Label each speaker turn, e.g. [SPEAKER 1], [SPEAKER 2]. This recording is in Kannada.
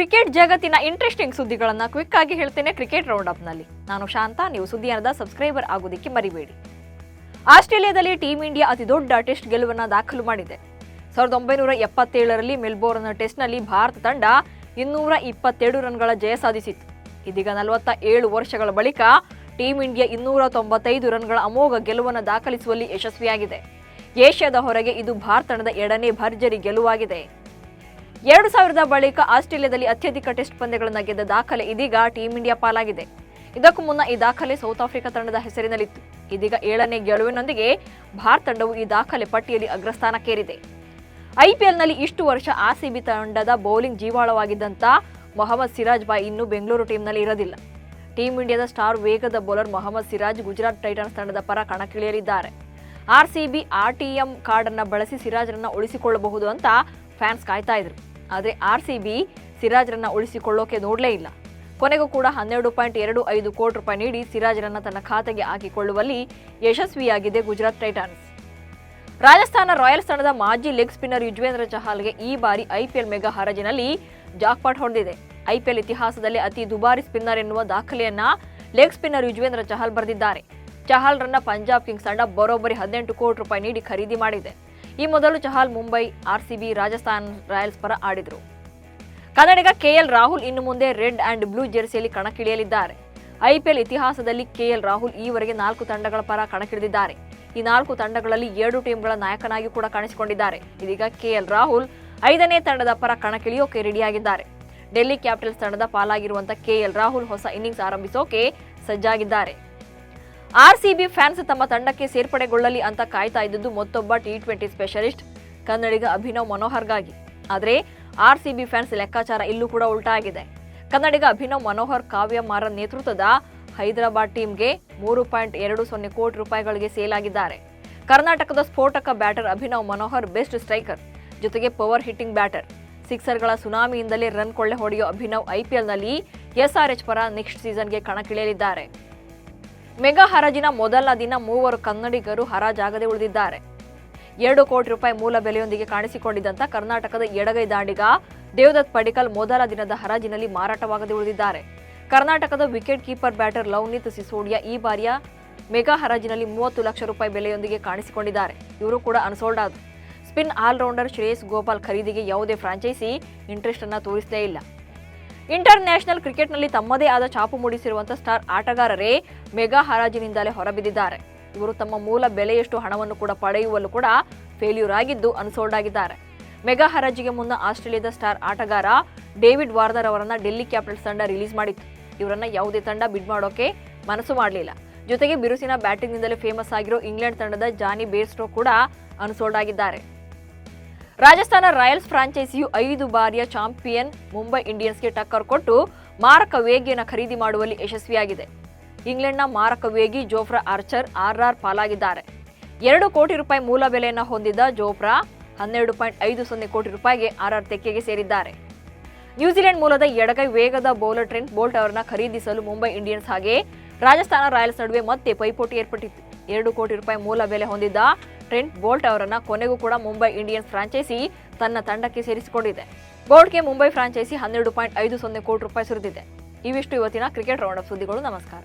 [SPEAKER 1] ಕ್ರಿಕೆಟ್ ಜಗತ್ತಿನ ಇಂಟ್ರೆಸ್ಟಿಂಗ್ ಸುದ್ದಿಗಳನ್ನು ಕ್ವಿಕ್ ಆಗಿ ಹೇಳ್ತೇನೆ ಕ್ರಿಕೆಟ್ ರೌಂಡ್ ಅಪ್ ನಲ್ಲಿ. ನಾನು ಶಾಂತ. ನೀವು ಸುದ್ದಿಯಾನದ ಸಬ್ಸ್ಕ್ರೈಬರ್ ಆಗೋದಕ್ಕೆ ಮರಿಬೇಡಿ. ಆಸ್ಟ್ರೇಲಿಯಾದಲ್ಲಿ ಟೀಂ ಇಂಡಿಯಾ ಅತಿ ದೊಡ್ಡ ಟೆಸ್ಟ್ ಗೆಲುವನ್ನು ದಾಖಲು ಮಾಡಿದೆ. 1977ರಲ್ಲಿ ಮೆಲ್ಬೋರ್ನ್ ಟೆಸ್ಟ್ನಲ್ಲಿ ಭಾರತ ತಂಡ 222 ರನ್ಗಳ ಜಯ ಸಾಧಿಸಿತ್ತು. ಇದೀಗ 47 ವರ್ಷಗಳ ಬಳಿಕ ಟೀಂ ಇಂಡಿಯಾ 295 ರನ್ಗಳ ಅಮೋಘ ಗೆಲುವನ್ನು ದಾಖಲಿಸುವಲ್ಲಿ ಯಶಸ್ವಿಯಾಗಿದೆ. ಏಷ್ಯಾದ ಹೊರಗೆ ಇದು ಭಾರತ ತಂಡದ 2ನೇ ಭರ್ಜರಿ ಗೆಲುವಾಗಿದೆ. 2000 ಬಳಿಕ ಆಸ್ಟ್ರೇಲಿಯಾದಲ್ಲಿ ಅತ್ಯಧಿಕ ಟೆಸ್ಟ್ ಪಂದ್ಯಗಳನ್ನು ಗೆದ್ದ ದಾಖಲೆ ಇದೀಗ ಟೀಂ ಇಂಡಿಯಾ ಪಾಲಾಗಿದೆ. ಇದಕ್ಕೂ ಮುನ್ನ ಈ ದಾಖಲೆ ಸೌತ್ ಆಫ್ರಿಕಾ ತಂಡದ ಹೆಸರಿನಲ್ಲಿತ್ತು. ಇದೀಗ 7ನೇ ಗೆಲುವಿನೊಂದಿಗೆ ಭಾರತ ತಂಡವು ಈ ದಾಖಲೆ ಪಟ್ಟಿಯಲ್ಲಿ ಅಗ್ರಸ್ಥಾನಕ್ಕೇರಿದೆ. ಐಪಿಎಲ್ನಲ್ಲಿ ಇಷ್ಟು ವರ್ಷ ಆರ್ಸಿಬಿ ತಂಡದ ಬೌಲಿಂಗ್ ಜೀವಾಳವಾಗಿದ್ದಂಥ ಮೊಹಮ್ಮದ್ ಸಿರಾಜ್ ಬಾಯ್ ಇನ್ನೂ ಬೆಂಗಳೂರು ಟೀಮ್ನಲ್ಲಿ ಇರೋದಿಲ್ಲ. ಟೀಂ ಇಂಡಿಯಾದ ಸ್ಟಾರ್ ವೇಗದ ಬೌಲರ್ ಮೊಹಮ್ಮದ್ ಸಿರಾಜ್ ಗುಜರಾತ್ ಟೈಟನ್ಸ್ ತಂಡದ ಪರ ಕಣಕ್ಕಿಳಿಯಲಿದ್ದಾರೆ. ಆರ್ಸಿಬಿ ಆರ್ಟಿಎಂ ಕಾರ್ಡ್ ಅನ್ನು ಬಳಸಿ ಸಿರಾಜ್ರನ್ನ ಉಳಿಸಿಕೊಳ್ಳಬಹುದು ಅಂತ ಫ್ಯಾನ್ಸ್ ಕಾಯ್ತಾ ಇದ್ರು. ಆದರೆ ಆರ್ಸಿಬಿ ಸಿರಾಜ್ರನ್ನ ಉಳಿಸಿಕೊಳ್ಳೋಕೆ ನೋಡಲೇ ಇಲ್ಲ. ಕೊನೆಗೂ ಕೂಡ 12.25 ಕೋಟಿ ರೂಪಾಯಿ ನೀಡಿ ಸಿರಾಜ್ರನ್ನ ತನ್ನ ಖಾತೆಗೆ ಹಾಕಿಕೊಳ್ಳುವಲ್ಲಿ ಯಶಸ್ವಿಯಾಗಿದೆ ಗುಜರಾತ್ ಟೈಟನ್ಸ್. ರಾಜಸ್ಥಾನ ರಾಯಲ್ಸ್ ತಂಡದ ಮಾಜಿ ಲೆಗ್ ಸ್ಪಿನ್ನರ್ ಯುಜ್ವೇಂದ್ರ ಚಹಲ್ಗೆ ಈ ಬಾರಿ ಐಪಿಎಲ್ ಮೆಗಾ ಹರಾಜಿನಲ್ಲಿ ಜಾಕ್ಪಾಟ್ ಹೊಡೆದಿದೆ. ಐಪಿಎಲ್ ಇತಿಹಾಸದಲ್ಲಿ ಅತಿ ದುಬಾರಿ ಸ್ಪಿನ್ನರ್ ಎನ್ನುವ ದಾಖಲೆಯನ್ನ ಲೆಗ್ ಸ್ಪಿನ್ನರ್ ಯುಜ್ವೇಂದ್ರ ಚಹಲ್ ಬರೆದಿದ್ದಾರೆ. ಚಹಲ್ರನ್ನ ಪಂಜಾಬ್ ಕಿಂಗ್ಸ್ ತಂಡ ಬರೋಬ್ಬರಿ 18 ಕೋಟಿ ರೂಪಾಯಿ ನೀಡಿ ಖರೀದಿ ಮಾಡಿದೆ. ಈ ಮೊದಲು ಚಹಲ್ ಮುಂಬೈ, ಆರ್ಸಿಬಿ, ರಾಜಸ್ಥಾನ್ ರಾಯಲ್ಸ್ ಪರ ಆಡಿದರು. ಕನ್ನಡಿಗ ಕೆಎಲ್ ರಾಹುಲ್ ಇನ್ನು ಮುಂದೆ ರೆಡ್ ಅಂಡ್ ಬ್ಲೂ ಜೆರ್ಸಿಯಲ್ಲಿ ಕಣಕ್ಕಿಳಿಯಲಿದ್ದಾರೆ. ಐಪಿಎಲ್ ಇತಿಹಾಸದಲ್ಲಿ ಕೆಎಲ್ ರಾಹುಲ್ ಈವರೆಗೆ 4 ತಂಡಗಳ ಪರ ಕಣಕ್ಕಿಳಿದಿದ್ದಾರೆ. ಈ 4 ತಂಡಗಳಲ್ಲಿ 7 ಟೀಮ್ಗಳ ನಾಯಕನಾಗಿ ಕೂಡ ಕಾಣಿಸಿಕೊಂಡಿದ್ದಾರೆ. ಇದೀಗ ಕೆಎಲ್ ರಾಹುಲ್ 5ನೇ ತಂಡದ ಪರ ಕಣಕ್ಕಿಳಿಯೋಕೆ ರೆಡಿಯಾಗಿದ್ದಾರೆ. ಡೆಲ್ಲಿ ಕ್ಯಾಪಿಟಲ್ಸ್ ತಂಡದ ಪಾಲಾಗಿರುವಂತಹ ಕೆಎಲ್ ರಾಹುಲ್ ಹೊಸ ಇನ್ನಿಂಗ್ಸ್ ಆರಂಭಿಸೋಕೆ ಸಜ್ಜಾಗಿದ್ದಾರೆ. ಆರ್ಸಿಬಿ ಫ್ಯಾನ್ಸ್ ತಮ್ಮ ತಂಡಕ್ಕೆ ಸೇರ್ಪಡೆಗೊಳ್ಳಲಿ ಅಂತ ಕಾಯ್ತಾ ಇದ್ದದ್ದು ಮತ್ತೊಬ್ಬ ಟಿ20 ಸ್ಪೆಷಲಿಸ್ಟ್ ಕನ್ನಡಿಗ ಅಭಿನವ್ ಮನೋಹರ್ಗಾಗಿ. ಆದರೆ ಆರ್ಸಿಬಿ ಫ್ಯಾನ್ಸ್ ಲೆಕ್ಕಾಚಾರ ಇಲ್ಲೂ ಕೂಡ ಉಲ್ಟಾ ಆಗಿದೆ. ಕನ್ನಡಿಗ ಅಭಿನವ್ ಮನೋಹರ್ ಕಾವ್ಯ ಮಾರನ್ ನೇತೃತ್ವದ ಹೈದರಾಬಾದ್ ಟೀಮ್ಗೆ 3.20 ಕೋಟಿ ರೂಪಾಯಿಗಳಿಗೆ ಸೇಲ್ ಆಗಿದ್ದಾರೆ. ಕರ್ನಾಟಕದ ಸ್ಫೋಟಕ batter Abhinav Manohar best striker ಜೊತೆಗೆ ಪವರ್ ಹಿಟ್ಟಿಂಗ್ ಬ್ಯಾಟರ್. ಸಿಕ್ಸರ್ಗಳ ಸುನಾಮಿಯಿಂದಲೇ ರನ್ ಕೊಳ್ಳೆ ಹೊಡೆಯೋ ಅಭಿನವ್ ಐಪಿಎಲ್ನಲ್ಲಿ ಎಸ್ಆರ್ಎಚ್ ಪರ ನೆಕ್ಸ್ಟ್ ಸೀಸನ್ಗೆ ಕಣಕ್ಕಿಳಿಯಲಿದ್ದಾರೆ. ಮೆಗಾ ಹರಾಜಿನ ಮೊದಲ ದಿನ 3 ಕನ್ನಡಿಗರು ಹರಾಜಾಗದೆ ಉಳಿದಿದ್ದಾರೆ. 2 ಕೋಟಿ ರೂಪಾಯಿ ಮೂಲ ಬೆಲೆಯೊಂದಿಗೆ ಕಾಣಿಸಿಕೊಂಡಿದ್ದಂಥ ಕರ್ನಾಟಕದ ಎಡಗೈ ದಾಂಡಿಗ ದೇವದತ್ ಪಡಿಕಲ್ ಮೊದಲ ದಿನದ ಹರಾಜಿನಲ್ಲಿ ಮಾರಾಟವಾಗದೆ ಉಳಿದಿದ್ದಾರೆ. ಕರ್ನಾಟಕದ ವಿಕೆಟ್ ಕೀಪರ್ ಬ್ಯಾಟರ್ ಲವ್ನಿತ್ ಸಿಸೋಡಿಯಾ ಈ ಬಾರಿಯ ಮೆಗಾ ಹರಾಜಿನಲ್ಲಿ 30 ಲಕ್ಷ ರೂಪಾಯಿ ಬೆಲೆಯೊಂದಿಗೆ ಕಾಣಿಸಿಕೊಂಡಿದ್ದಾರೆ. ಇವರು ಕೂಡ ಅನ್ಸೋಲ್ಡ್ ಆದರು. ಸ್ಪಿನ್ ಆಲ್ರೌಂಡರ್ ಶ್ರೇಯಸ್ ಗೋಪಾಲ್ ಖರೀದಿಗೆ ಯಾವುದೇ ಫ್ರಾಂಚೈಸಿ ಇಂಟ್ರೆಸ್ಟ್ ಅನ್ನು ತೋರಿಸಲೇ ಇಲ್ಲ. ಇಂಟರ್ ನ್ಯಾಷನಲ್ ಕ್ರಿಕೆಟ್ನಲ್ಲಿ ತಮ್ಮದೇ ಆದ ಛಾಪು ಮೂಡಿಸಿರುವಂತಹ ಸ್ಟಾರ್ ಆಟಗಾರರೇ ಮೆಗಾ ಹರಾಜಿನಿಂದಲೇ ಹೊರಬಿದ್ದಿದ್ದಾರೆ. ಇವರು ತಮ್ಮ ಮೂಲ ಬೆಲೆಯಷ್ಟು ಹಣವನ್ನು ಕೂಡ ಪಡೆಯುವಲ್ಲೂ ಕೂಡ ಫೇಲ್ಯೂರ್ ಆಗಿದ್ದು ಅನ್ಸೋಲ್ಡ್ ಆಗಿದ್ದಾರೆ. ಮೆಗಾ ಹರಾಜಿಗೆ ಮುನ್ನ ಆಸ್ಟ್ರೇಲಿಯಾದ ಸ್ಟಾರ್ ಆಟಗಾರ ಡೇವಿಡ್ ವಾರ್ನರ್ ಅವರನ್ನ ಡೆಲ್ಲಿ ಕ್ಯಾಪಿಟಲ್ಸ್ ತಂಡ ರಿಲೀಸ್ ಮಾಡಿತ್ತು. ಇವರನ್ನ ಯಾವುದೇ ತಂಡ ಬಿಡ್ ಮಾಡೋಕೆ ಮನಸ್ಸು ಮಾಡಲಿಲ್ಲ. ಜೊತೆಗೆ ಬಿರುಸಿನ ಬ್ಯಾಟಿಂಗ್ನಿಂದಲೇ ಫೇಮಸ್ ಆಗಿರೋ ಇಂಗ್ಲೆಂಡ್ ತಂಡದ ಜಾನಿ ಬೇರ್ಸ್ಟೋ ಕೂಡ ಅನ್ಸೋಲ್ಡ್ ಆಗಿದ್ದಾರೆ. ರಾಜಸ್ಥಾನ ರಾಯಲ್ಸ್ ಫ್ರಾಂಚೈಸಿಯು 5 ಬಾರಿಯ ಚಾಂಪಿಯನ್ ಮುಂಬೈ ಇಂಡಿಯನ್ಸ್ಗೆ ಟಕ್ಕರ್ ಕೊಟ್ಟು ಮಾರಕ ವೇಗಿಯನ್ನು ಖರೀದಿ ಮಾಡುವಲ್ಲಿ ಯಶಸ್ವಿಯಾಗಿದೆ. ಇಂಗ್ಲೆಂಡ್ನ ಮಾರಕ ವೇಗಿ ಜೋಫ್ರಾ ಆರ್ಚರ್ ಆರ್ಆರ್ ಪಾಲಾಗಿದ್ದಾರೆ. 2 ಕೋಟಿ ರೂಪಾಯಿ ಮೂಲ ಬೆಲೆಯನ್ನು ಹೊಂದಿದ್ದ ಜೋಫ್ರಾ 12.50 ಕೋಟಿ ರೂಪಾಯಿಗೆ ಆರ್ಆರ್ ತೆಕ್ಕೆಗೆ ಸೇರಿದ್ದಾರೆ. ನ್ಯೂಜಿಲೆಂಡ್ ಮೂಲದ ಎಡಗೈ ವೇಗದ ಬೌಲರ್ ಟ್ರೆಂಟ್ ಬೋಲ್ಟ್ ಅವರನ್ನ ಖರೀದಿಸಲು ಮುಂಬೈ ಇಂಡಿಯನ್ಸ್ ಹಾಗೆ ರಾಜಸ್ಥಾನ ರಾಯಲ್ಸ್ ನಡುವೆ ಮತ್ತೆ ಪೈಪೋಟಿ ಏರ್ಪಟ್ಟಿತ್ತು. 2 ಕೋಟಿ ರೂಪಾಯಿ ಮೂಲ ಬೆಲೆ ಹೊಂದಿದ್ದ ಟ್ರೆಂಟ್ ಬೋಲ್ಟ್ ಅವರನ್ನ ಕೊನೆಗೂ ಕೂಡ ಮುಂಬೈ ಇಂಡಿಯನ್ಸ್ ಫ್ರಾಂಚೈಸಿ ತನ್ನ ತಂಡಕ್ಕೆ ಸೇರಿಸಿಕೊಂಡಿದೆ. ಬೋಲ್ಟ್ಗೆ ಮುಂಬೈ ಫ್ರಾಂಚೈಸಿ 12.50 ಕೋಟಿ ರೂಪಾಯಿ ಸುರಿದಿದೆ. ಇವಿಷ್ಟು ಇವತ್ತಿನ ಕ್ರಿಕೆಟ್ ರೌಂಡ್ ಅಪ್ ಸುದ್ದಿಗಳು. ನಮಸ್ಕಾರ.